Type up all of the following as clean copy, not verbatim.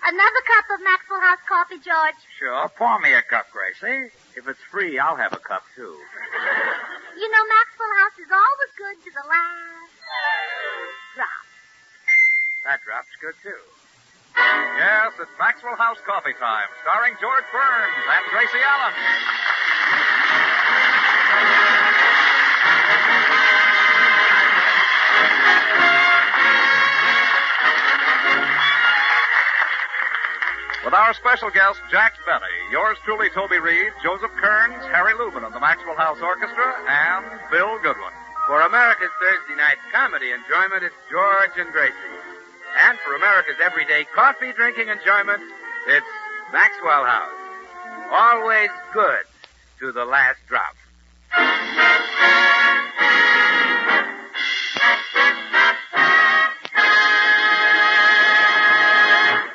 Another cup of Maxwell House coffee, George? Sure. Pour me a cup, Gracie. If it's free, I'll have a cup, too. You know, Maxwell House is always good to the last drop. That drop's good, too. Yes, it's Maxwell House Coffee Time, starring George Burns and Gracie Allen. With our special guest, Jack Benny, yours truly, Toby Reed, Joseph Kearns, Harry Lubin of the Maxwell House Orchestra, and Bill Goodwin. For America's Thursday night comedy enjoyment, it's George and Gracie. And for America's everyday coffee drinking enjoyment, it's Maxwell House. Always good to the last drop.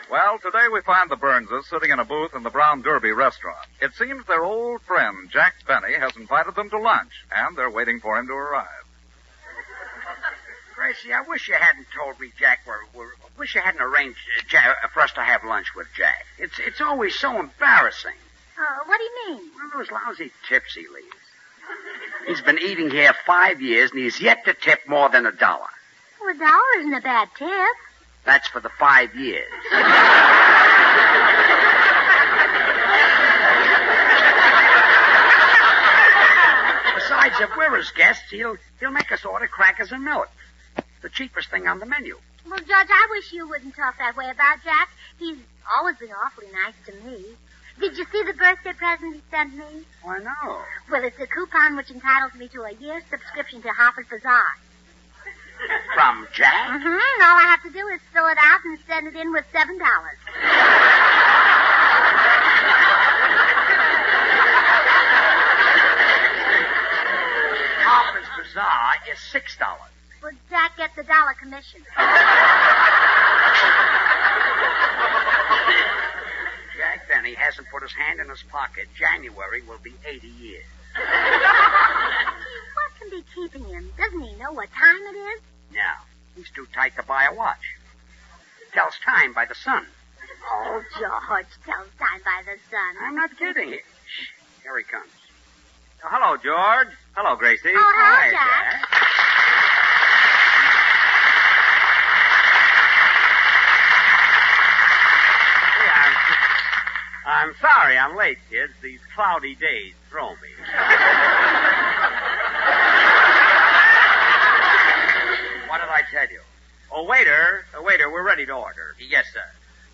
Well, today we find the Burnses sitting in a booth in the Brown Derby restaurant. It seems their old friend, Jack Benny, has invited them to lunch, and they're waiting for him to arrive. Gracie, I wish you hadn't told me, Jack, wish you hadn't arranged for us to have lunch with Jack. It's always so embarrassing. What do you mean? Well, those lousy tips he leaves. He's been eating here 5 years, and he's yet to tip more than $1. Well, $1 isn't a bad tip. That's for the 5 years. Besides, if we're his guests, he'll make us order crackers and milk. The cheapest thing on the menu. Well, Judge, I wish you wouldn't talk that way about Jack. He's always been awfully nice to me. Did you see the birthday present he sent me? Why, no. Well, it's a coupon which entitles me to a year's subscription to Harper's Bazaar. From Jack? Mm-hmm. All I have to do is fill it out and send it in with $7. Harper's Bazaar is $6. Well, Jack gets $1 commission. Jack Benny hasn't put his hand in his pocket. January will be 80 years. What can be keeping him? Doesn't he know what time it is? No. He's too tight to buy a watch. It tells time by the sun. Oh, George, tells time by the sun. I'm not kidding. Shh. Here he comes. Oh, hello, George. Hello, Gracie. Oh, hello, Hi, Jack. I'm sorry I'm late, kids. These cloudy days throw me. What did I tell you? Oh, waiter, we're ready to order. Yes, sir.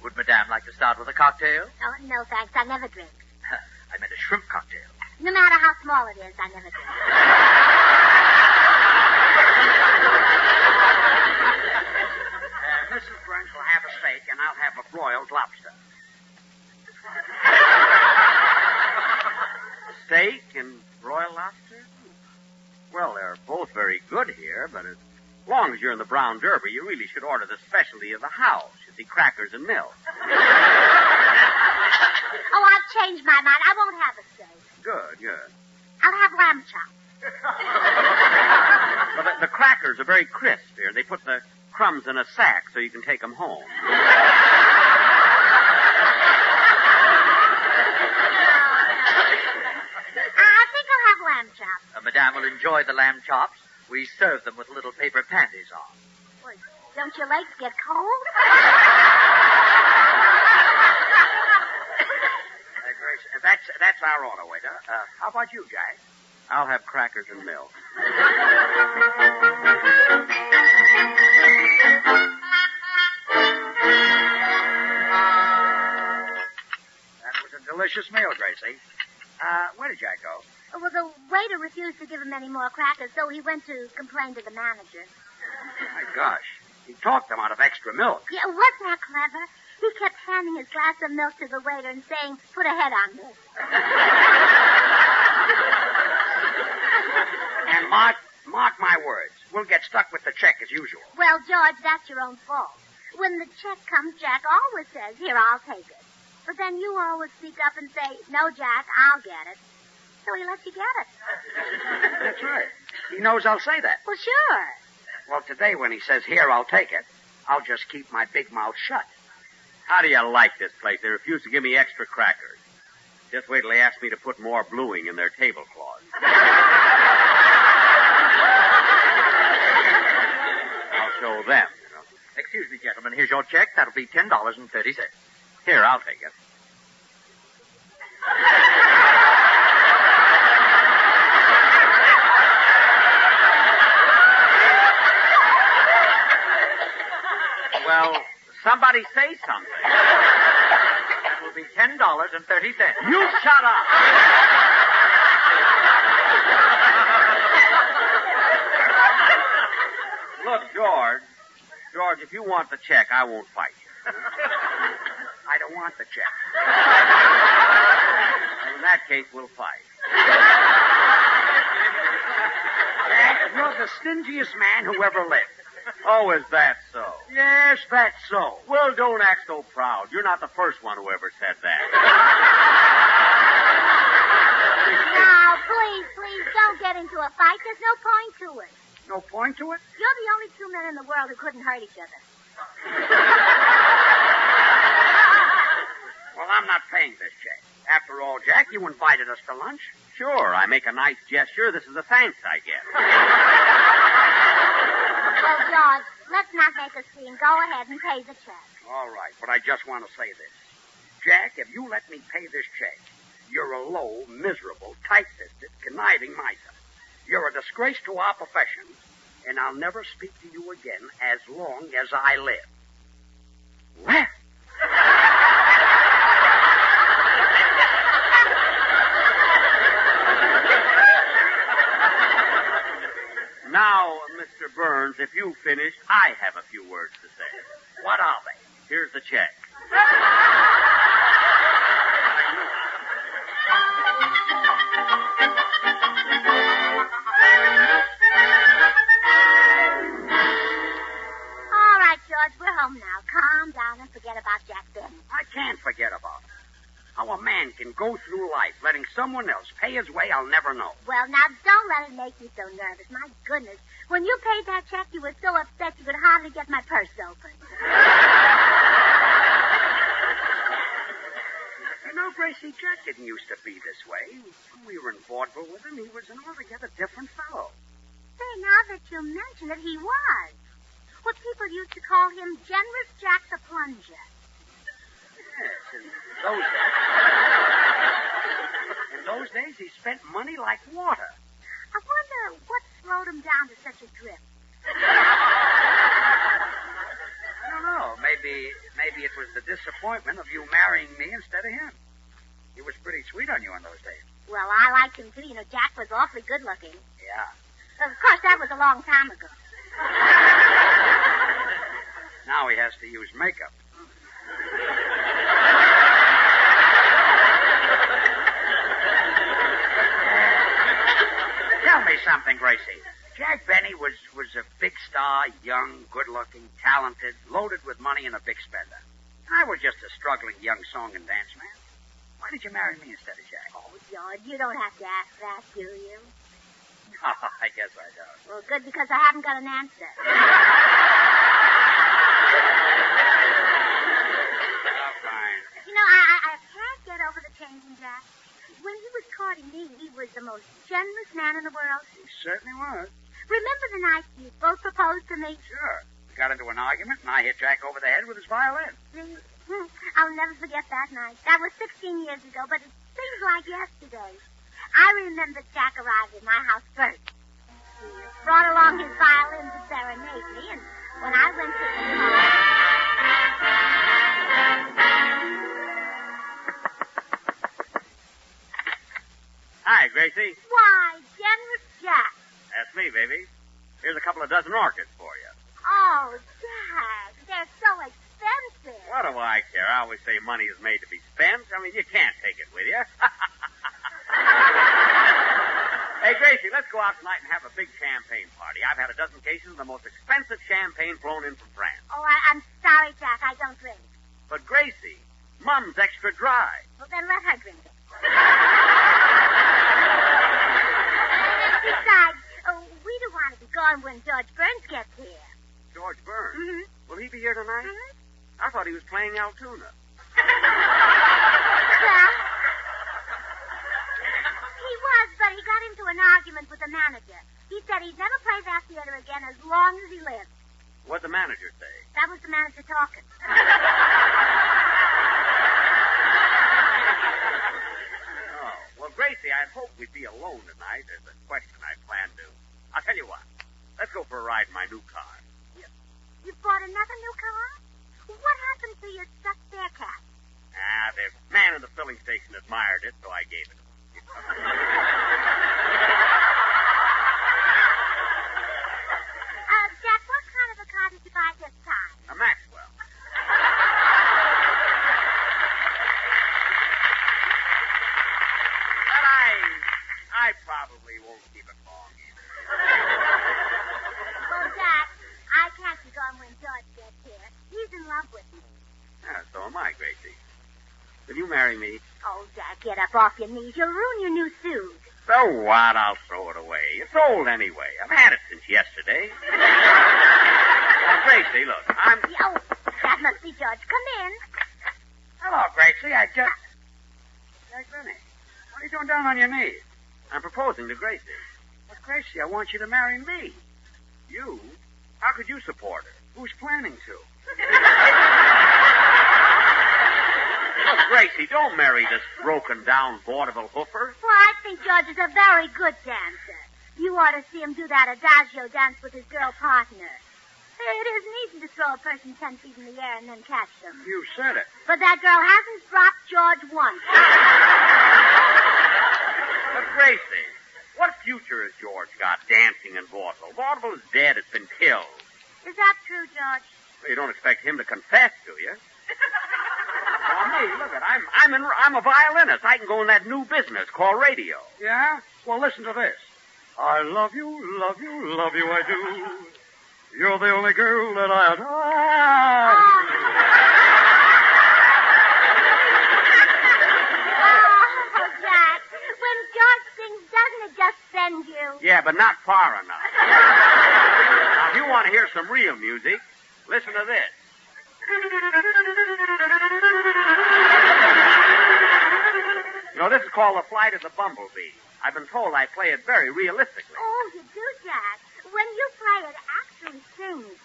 Would Madame like to start with a cocktail? Oh, no, thanks. I never drink. I meant a shrimp cocktail. No matter how small it is, I never drink. Mrs. Burns will have a steak, and I'll have a broiled lobster. Steak and broiled lobster? Well, they're both very good here, but as long as you're in the Brown Derby, you really should order the specialty of the house. You see, crackers and milk. Oh, I've changed my mind. I won't have a steak. Good. I'll have lamb chops. Well, the crackers are very crisp here. They put the crumbs in a sack so you can take them home. I think I'll have lamb chops. Madame will enjoy the lamb chops. We serve them with little paper panties on. Well, don't your legs get cold? Grace, that's our order, waiter. How about you, Jack? I'll have crackers and milk. That was a delicious meal, Gracie. Where did Jack go? Well, the waiter refused to give him any more crackers, so he went to complain to the manager. My gosh. He talked them out of extra milk. Yeah, wasn't that clever? He kept handing his glass of milk to the waiter and saying, "Put a head on this." And mark my words. We'll get stuck with the check as usual. Well, George, that's your own fault. When the check comes, Jack always says, "Here, I'll take it." But then you always speak up and say, "No, Jack, I'll get it." So he lets you get it. That's right. He knows I'll say that. Well, sure. Well, today when he says, "Here, I'll take it," I'll just keep my big mouth shut. How do you like this place? They refuse to give me extra crackers. Just wait till they ask me to put more bluing in their tablecloths. I'll show them, you know. Excuse me, gentlemen. Here's your check. That'll be $10.30. Here, I'll take it. Well, somebody say something. That will be $10.30. You shut up! Look, George, if you want the check, I won't fight you. I don't want the check. In that case, we'll fight. Jack, you're the stingiest man who ever lived. Oh, is that so? Yes, that's so. Well, don't act so proud. You're not the first one who ever said that. Now, please, don't get into a fight. There's no point to it. No point to it? You're the only two men in the world who couldn't hurt each other. Well, I'm not paying this check. After all, Jack, you invited us to lunch. Sure, I make a nice gesture. This is the thanks I get. Well, George, let's not make a scene. Go ahead and pay the check. All right, but I just want to say this. Jack, if you let me pay this check, you're a low, miserable, tight-fisted, conniving miser. You're a disgrace to our profession, and I'll never speak to you again as long as I live. Well. Now, Mr. Burns, if you've finished, I have a few words to say. What are they? Here's the check. All right, George, we're home now. Calm down and forget about Jack Benny. I can't forget about it. How a man can go through life letting someone else pay his way, I'll never know. Well, now, don't let it make you so nervous. My goodness. When you paid that check, you were so upset you could hardly get my purse open. You know, Gracie, Jack didn't used to be this way. When we were in vaudeville with him, he was an altogether different fellow. Say, now that you mention it, he was. Well, people used to call him Generous Jack the Plunger. Yes, in those days, he spent money like water. I wonder what slowed him down to such a drift. I don't know. Maybe it was the disappointment of you marrying me instead of him. He was pretty sweet on you in those days. Well, I liked him, too. You know, Jack was awfully good looking. Yeah. Of course, that was a long time ago. Now he has to use makeup. Tell me something, Gracie. Jack Benny was a big star, young, good-looking, talented, loaded with money, and a big spender. I was just a struggling young song and dance man. Why did you marry me instead of Jack? Oh, George, you don't have to ask that, do you? I guess I don't. Well, good, because I haven't got an answer. Fine. You know, I can't get over the change in Jack. When he was courting me, he was the most generous man in the world. He certainly was. Remember the night you both proposed to me? Sure. We got into an argument, and I hit Jack over the head with his violin. See? I'll never forget that night. That was 16 years ago, but it seems like yesterday. I remember Jack arrived at my house first. He brought along his violin to serenade me, and when I went to the Hi, Gracie. Why, Generous Jack. That's me, baby. Here's a couple of dozen orchids for you. Oh, Jack, they're so expensive. What do I care? I always say money is made to be spent. I mean, you can't take it with you. Hey, Gracie, let's go out tonight and have a big champagne party. I've had a dozen cases of the most expensive champagne flown in from France. Oh, I'm sorry, Jack. I don't drink. But, Gracie, Mum's extra dry. Well, then let her drink it. Besides, we don't want to be gone when George Burns gets here. George Burns? Mm-hmm. Will he be here tonight? Mm-hmm. I thought he was playing Altoona. Well, he was, but he got into an argument with the manager. He said he'd never play that theater again as long as he lived. What'd the manager say? That was the manager talking. Oh, well, Gracie, I'd hoped we'd be alone tonight. There's a question I planned to. I'll tell you what. Let's go for a ride in my new car. You bought another new car? What happened to your stuffed bear cat? The man in the filling station admired it, so I gave it. Jack, what kind of a car did you buy this time? A Maxwell. But I probably won't keep it long either. Well, Jack, I can't be gone when George gets here. He's in love with me. Yeah, so am I, Gracie. Will you marry me? Oh, Jack, get up off your knees. You'll ruin your new suit. So what? I'll throw it away. It's old anyway. I've had it since yesterday. Now, Gracie, look, Oh, that must be George. Come in. Hello, Gracie. I just... Jack Benny, what are you doing down on your knees? I'm proposing to Gracie. But, Gracie, I want you to marry me. You? How could you support her? Who's planning to? Look, Gracie, don't marry this broken-down vaudeville hoofer. Well, I think George is a very good dancer. You ought to see him do that adagio dance with his girl partner. It isn't easy to throw a person 10 feet in the air and then catch them. You said it. But that girl hasn't dropped George once. But, Gracie, what future has George got dancing in vaudeville? Vaudeville is dead. It's been killed. Is that true, George? Well, you don't expect him to confess, do you? Well, me, look at I'm a violinist. I can go in that new business called radio. Yeah? Well, listen to this. I love you, I do. You're the only girl that I adore. Oh, Jack. When George sings, doesn't it just send you? Yeah, but not far enough. Now, if you want to hear some real music, listen to this. You know, this is called The Flight of the Bumblebee. I've been told I play it very realistically. Oh, you do, Jack. When you play, it actually sings.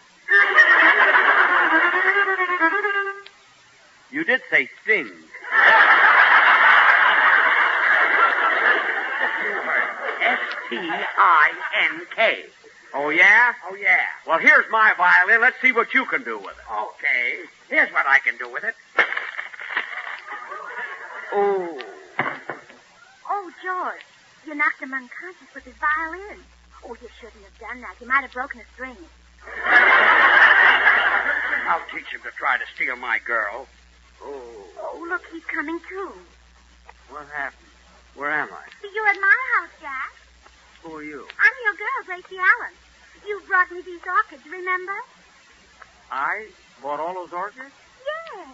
You did say sing. S-T-I-N-K. Oh, yeah? Oh, yeah. Well, here's my violin. Let's see what you can do with it. Okay. Here's what I can do with it. Oh. Oh, George, you knocked him unconscious with his violin. Oh, you shouldn't have done that. You might have broken a string. I'll teach him to try to steal my girl. Oh, look, he's coming too. What happened? Where am I? You're at my house, Jack. Who are you? I'm your girl, Gracie Allen. You brought me these orchids, remember? I bought all those orchids? Yes.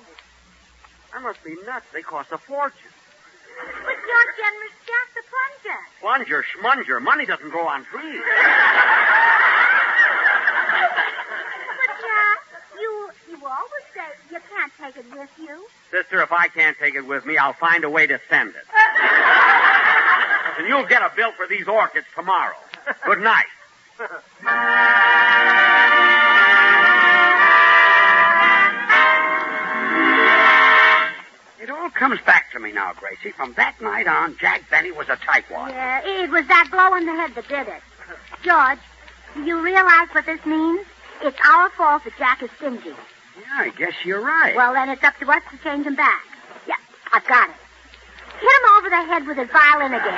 I must be nuts. They cost a fortune. But you're generous Jack the plunger. Plunger, schmunger. Money doesn't grow on trees. But, Jack, you always say you can't take it with you. Sister, if I can't take it with me, I'll find a way to send it. And you'll get a bill for these orchids tomorrow. Good night. It all comes back to me now, Gracie. From that night on, Jack Benny was a tightwad. Yeah, it was that blow in the head that did it. George, do you realize what this means? It's our fault that Jack is stingy. Yeah, I guess you're right. Well, then it's up to us to change him back. Yeah, I've got it. Hit him over the head with his violin again.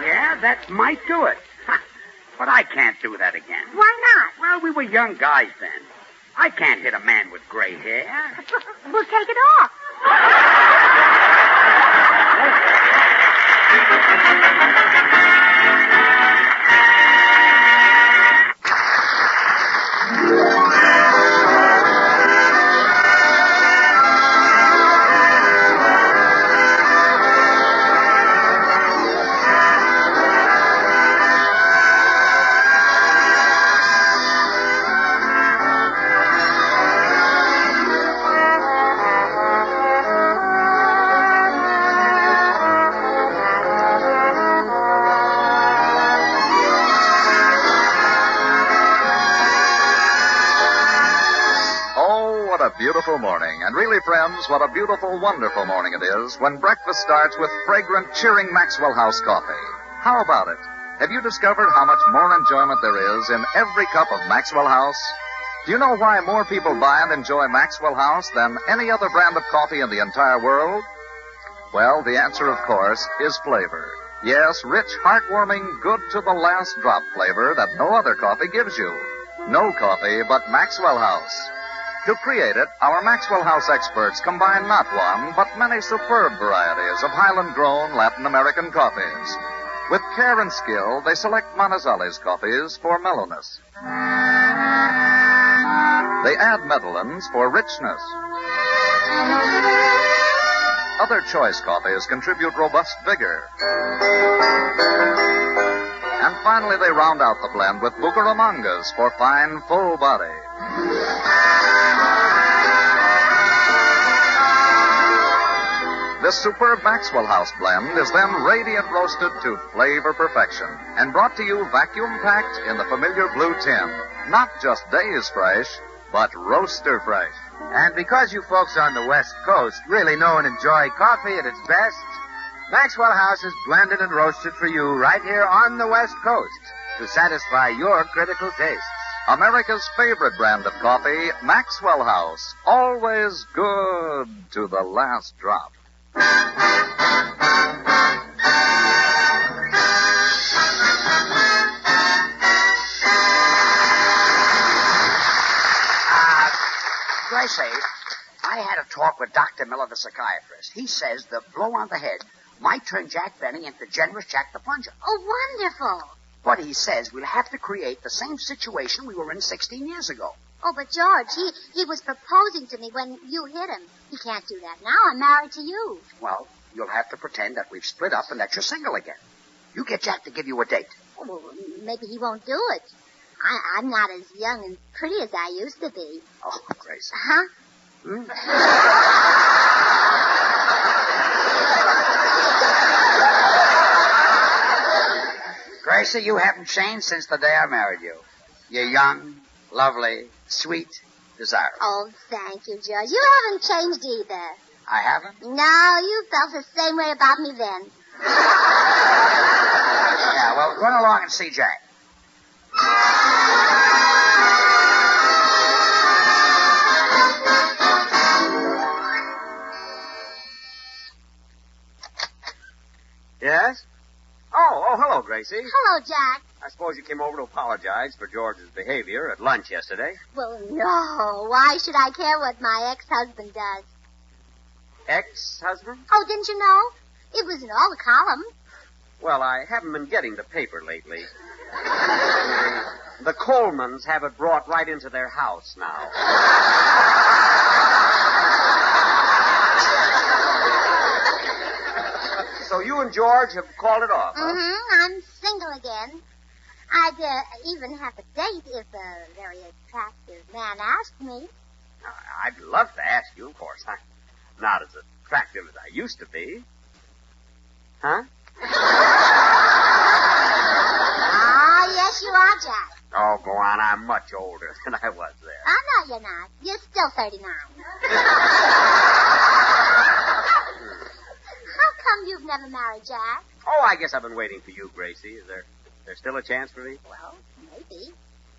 Yeah, that might do it. But I can't do that again. Why not? Well, we were young guys then. I can't hit a man with gray hair. We'll take it off. a beautiful morning. And really, friends, what a beautiful, wonderful morning it is when breakfast starts with fragrant, cheering Maxwell House coffee. How about it? Have you discovered how much more enjoyment there is in every cup of Maxwell House? Do you know why more people buy and enjoy Maxwell House than any other brand of coffee in the entire world? Well, the answer, of course, is flavor. Yes, rich, heartwarming, good to the last drop flavor that no other coffee gives you. No coffee but Maxwell House. To create it, our Maxwell House experts combine not one, but many superb varieties of Highland-grown Latin American coffees. With care and skill, they select Monazali's coffees for mellowness. They add Medellins for richness. Other choice coffees contribute robust vigor. And finally, they round out the blend with Bucaramangas for fine, full body. This superb Maxwell House blend is then radiant roasted to flavor perfection and brought to you vacuum-packed in the familiar blue tin. Not just days fresh, but roaster fresh. And because you folks on the West Coast really know and enjoy coffee at its best, Maxwell House is blended and roasted for you right here on the West Coast to satisfy your critical tastes. America's favorite brand of coffee, Maxwell House. Always good to the last drop. Gracie, I had a talk with Dr. Miller, the psychiatrist. He says the blow on the head might turn Jack Benny into Generous Jack the Plunger. Oh, wonderful. But he says we'll have to create the same situation we were in 16 years ago. Oh, but George, he was proposing to me when you hit him. He can't do that now. I'm married to you. Well, you'll have to pretend that we've split up and that you're single again. You get Jack to give you a date. Oh, well, maybe he won't do it. I'm not as young and pretty as I used to be. Oh, Gracie. Huh? Gracie, you haven't changed since the day I married you. You're young, lovely, sweet, desirable. Oh, thank you, George. You haven't changed either. I haven't? No, you felt the same way about me then. Yeah, well, run along and see Jack. Yes? Oh, hello, Gracie. Hello, Jack. I suppose you came over to apologize for George's behavior at lunch yesterday. Well, no. Why should I care what my ex-husband does? Ex-husband? Oh, didn't you know? It was in all the columns. Well, I haven't been getting the paper lately. The Colemans have it brought right into their house now. So you and George have called it off, huh? Mm-hmm. I'm single again. I'd even have a date if a very attractive man asked me. I'd love to ask you, of course. I'm not as attractive as I used to be. Huh? Ah, yes, you are, Jack. Oh, go on. I'm much older than I was then. Oh, no, you're not. You're still 39. How come you've never married, Jack? Oh, I guess I've been waiting for you, Gracie. Is there still a chance for me? Well, maybe.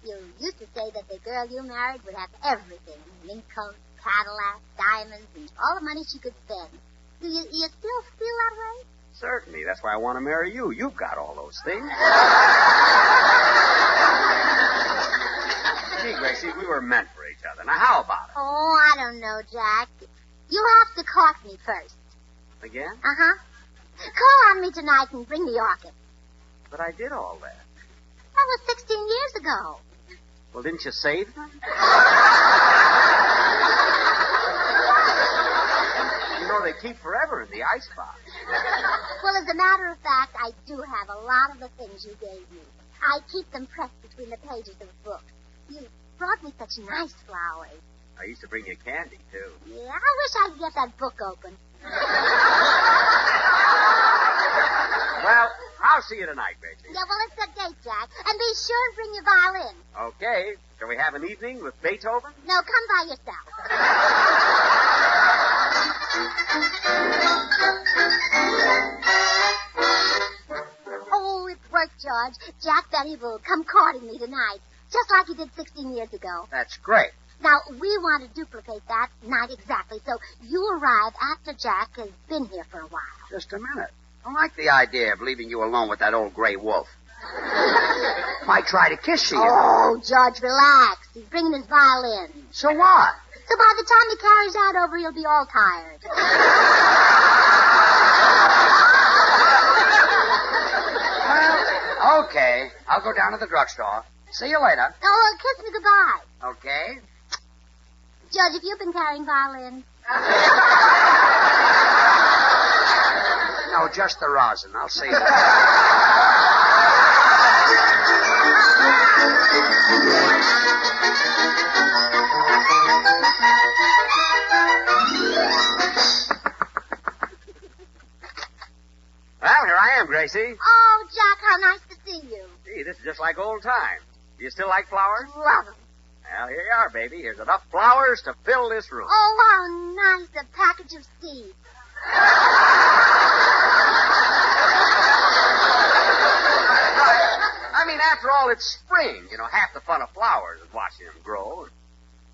You used to say that the girl you married would have everything. Mink coat, Cadillac, diamonds, and all the money she could spend. Do you still feel that way? Certainly. That's why I want to marry you. You've got all those things. Gee, Gracie, we were meant for each other. Now, how about it? Oh, I don't know, Jack. You have to court me first. Again? Uh-huh. Call on me tonight and bring the orchid. But I did all that. That was 16 years ago. Well, didn't you save them? You know, they keep forever in the icebox. Well, as a matter of fact, I do have a lot of the things you gave me. I keep them pressed between the pages of a book. You brought me such nice flowers. I used to bring you candy, too. Yeah, I wish I could get that book open. Well, I'll see you tonight, Gracie. Yeah, well, it's a date, Jack. And be sure to bring your violin. Okay. Shall we have an evening with Beethoven? No, come by yourself. Oh, it worked, George. Jack Benny will come courting me tonight, just like he did 16 years ago. That's great. Now, we want to duplicate that night exactly, so you arrive after Jack has been here for a while. Just a minute. I like the idea of leaving you alone with that old gray wolf. Might try to kiss you. Oh, George, relax. He's bringing his violin. So what? So by the time he carries that over, he'll be all tired. Well, okay. I'll go down to the drugstore. See you later. Oh, kiss me goodbye. Okay. George, have you been carrying violins? No, just the rosin. I'll see you. Well, here I am, Gracie. Oh, Jack, how nice to see you. Gee, this is just like old times. Do you still like flowers? Love 'em. Well, here you are, baby. Here's enough flowers to fill this room. Oh, how nice, a package of seeds. I mean, after all, it's spring. You know, half the fun of flowers is watching them grow and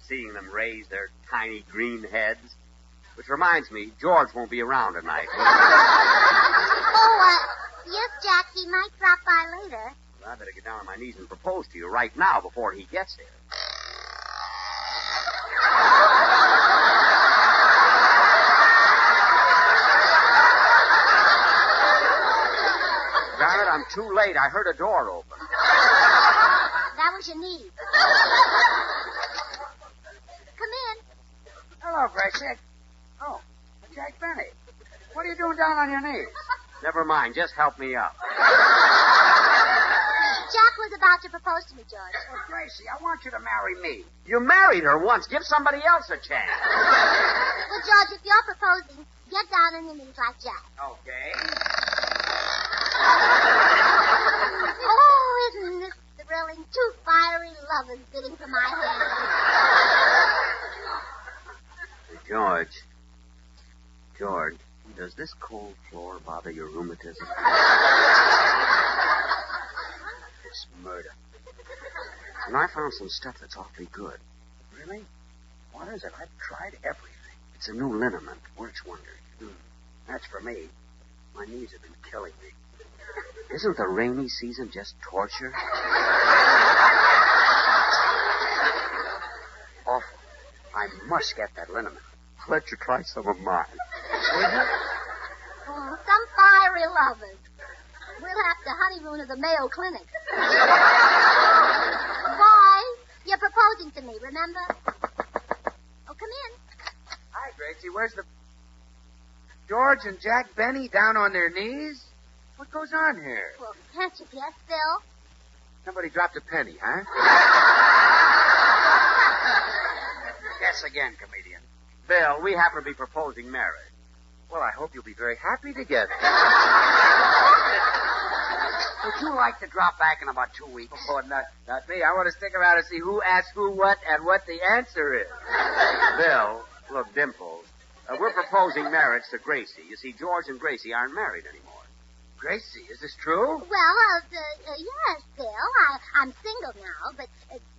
seeing them raise their tiny green heads. Which reminds me, George won't be around tonight. Oh, yes, Jack, he might drop by later. Well, I better get down on my knees and propose to you right now before he gets here. Darn it, I'm too late. I heard a door open. That was your knee. Come in. Hello, Gracie. Oh, Jack Benny. What are you doing down on your knees? Never mind. Just help me up. Jack was about to propose to me, George. Well, Gracie, I want you to marry me. You married her once. Give somebody else a chance. Well, George, if you're proposing, get down on your knees like Jack. Okay. Oh, isn't this thrilling? Two fiery lovers bidding for my hand. George, does this cold floor bother your rheumatism? It's murder. And I found some stuff that's awfully good. Really? What is it? I've tried everything. It's a new liniment. Works wonders. That's for me. My knees have been killing me. Isn't the rainy season just torture? Awful. I must get that liniment. I'll let you try some of mine. Will you? Oh, some fiery lovers. We'll have to honeymoon at the Mayo Clinic. Boy, you're proposing to me, remember? Oh, come in. Hi, Gracie. Where's the... George and Jack Benny down on their knees? What goes on here? Well, can't you guess, Phil? Somebody dropped a penny, huh? Guess again, comedian. Bill, we happen to be proposing marriage. Well, I hope you'll be very happy together. Would you like to drop back in about 2 weeks? Oh, not me. I want to stick around and see who asked who what and what the answer is. Bill, look, Dimples, we're proposing marriage to Gracie. You see, George and Gracie aren't married anymore. Gracie, is this true? Well, yes, Phil. I'm single now, but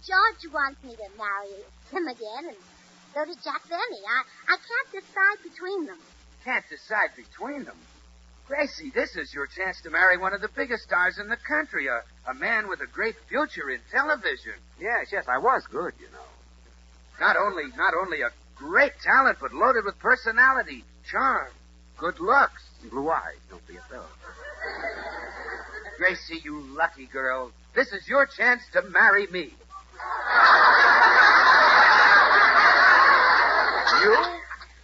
George wants me to marry him again, and so does Jack Benny. I can't decide between them. Can't decide between them. Gracie, this is your chance to marry one of the biggest stars in the country, a man with a great future in television. Yes, I was good, you know. Not only a great talent, but loaded with personality, charm, good looks. Blue eyes, don't be a fellow. Gracie, you lucky girl. This is your chance to marry me. You?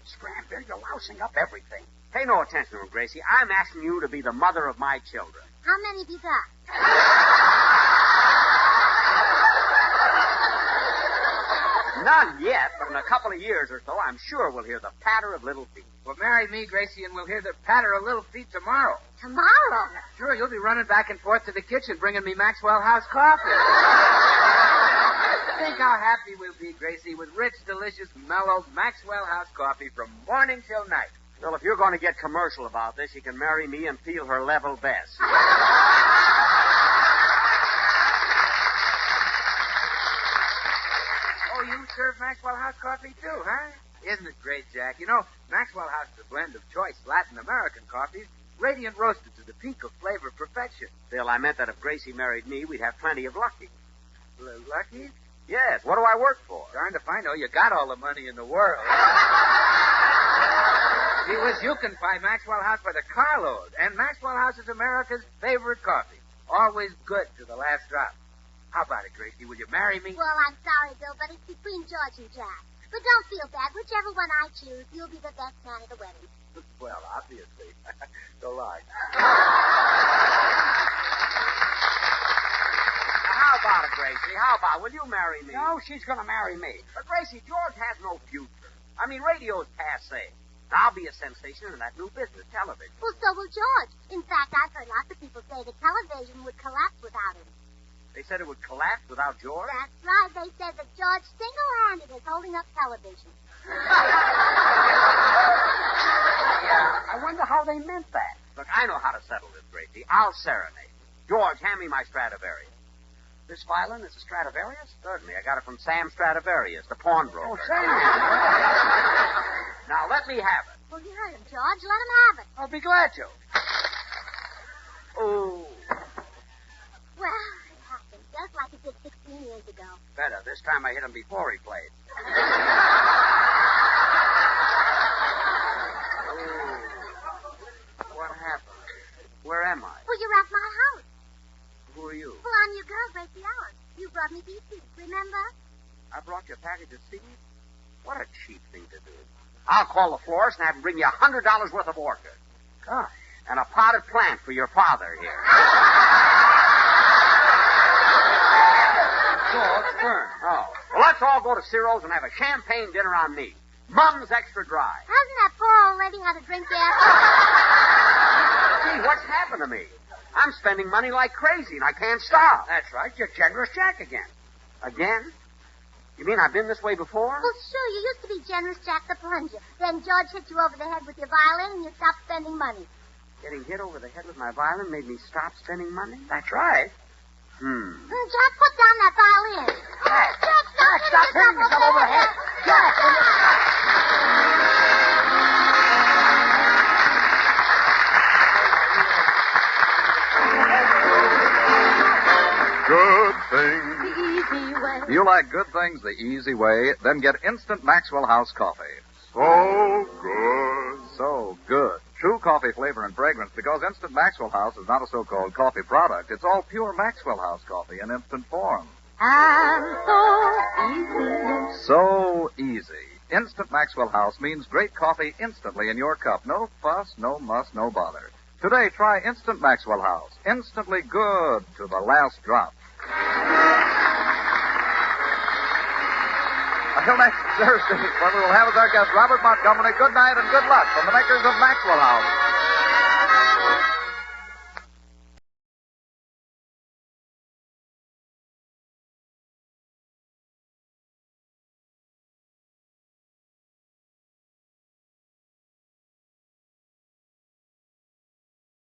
Scram, you're lousing up everything. Pay no attention to him, Gracie. I'm asking you to be the mother of my children. How many have you got? None yet, but in a couple of years or so, I'm sure we'll hear the patter of little feet. Well, marry me, Gracie, and we'll hear the patter of little feet tomorrow. Tomorrow? Sure, you'll be running back and forth to the kitchen bringing me Maxwell House coffee. Think how happy we'll be, Gracie, with rich, delicious, mellow Maxwell House coffee from morning till night. Well, if you're going to get commercial about this, you can marry me and feel her level best. Oh, you serve Maxwell House coffee too, huh? Isn't it great, Jack? You know, Maxwell House is a blend of choice Latin American coffees, radiant roasted to the peak of flavor perfection. Bill, I meant that if Gracie married me, we'd have plenty of lucky. Lucky? Yes, what do I work for? Darned if I know. You got all the money in the world. See, Wiz, you can buy Maxwell House by the carload. And Maxwell House is America's favorite coffee. Always good to the last drop. How about it, Gracie? Will you marry me? Well, I'm sorry, Bill, but it's between George and Jack. But don't feel bad. Whichever one I choose, you'll be the best man at the wedding. Well, obviously. So long. How about it, Gracie? How about it? Will you marry me? No, she's going to marry me. But, Gracie, George has no future. I mean, radio's passé. I'll be a sensation in that new business, television. Well, so will George. In fact, I've heard lots of people say that television would collapse without him. They said it would collapse without George? That's right. They said that George single-handed is holding up television. Yeah, I wonder how they meant that. Look, I know how to settle this, Gracie. I'll serenade. George, hand me my Stradivarius. This violin is a Stradivarius? Certainly. I got it from Sam Stradivarius, the pawnbroker. Oh, Sam. Now, let me have it. Well, you heard him, George. Let him have it. I'll be glad to. Oh, Well, it happened just like it did 16 years ago. better. This time I hit him before he played. What happened? Where am I? Well, you're at my house. Who are you? Well, I'm your girl, Gracie Allen. You brought me these seeds, remember? I brought you a package of seeds? What a cheap thing to do. I'll call the florist and have him bring you $100 worth of orchids. Gosh. And a potted plant for your father here. George, burn. Oh. Well, let's all go to Ciro's and have a champagne dinner on me. Mum's extra dry. Hasn't that poor old lady had a drink yet? Gee, what's happened to me? I'm spending money like crazy, and I can't stop. That's right. You're generous Jack again. Again? You mean I've been this way before? Well, sure, you used to be generous Jack the Plunger. Then George hit you over the head with your violin, and you stopped spending money. Getting hit over the head with my violin made me stop spending money? That's right. Jack, put down that violin. Jack, Jack, stop hitting yourself over the head. Jack! Good things. The easy way. You like good things the easy way? Then get instant Maxwell House coffee. So good. So good. True coffee flavor and fragrance, because Instant Maxwell House is not a so-called coffee product. It's all pure Maxwell House coffee in instant form. And so easy. So easy. Instant Maxwell House means great coffee instantly in your cup. No fuss, no muss, no bother. Today, try Instant Maxwell House. Instantly good to the last drop. Until next Thursday, when we will have as our guest Robert Montgomery, good night and good luck from the makers of Maxwell House.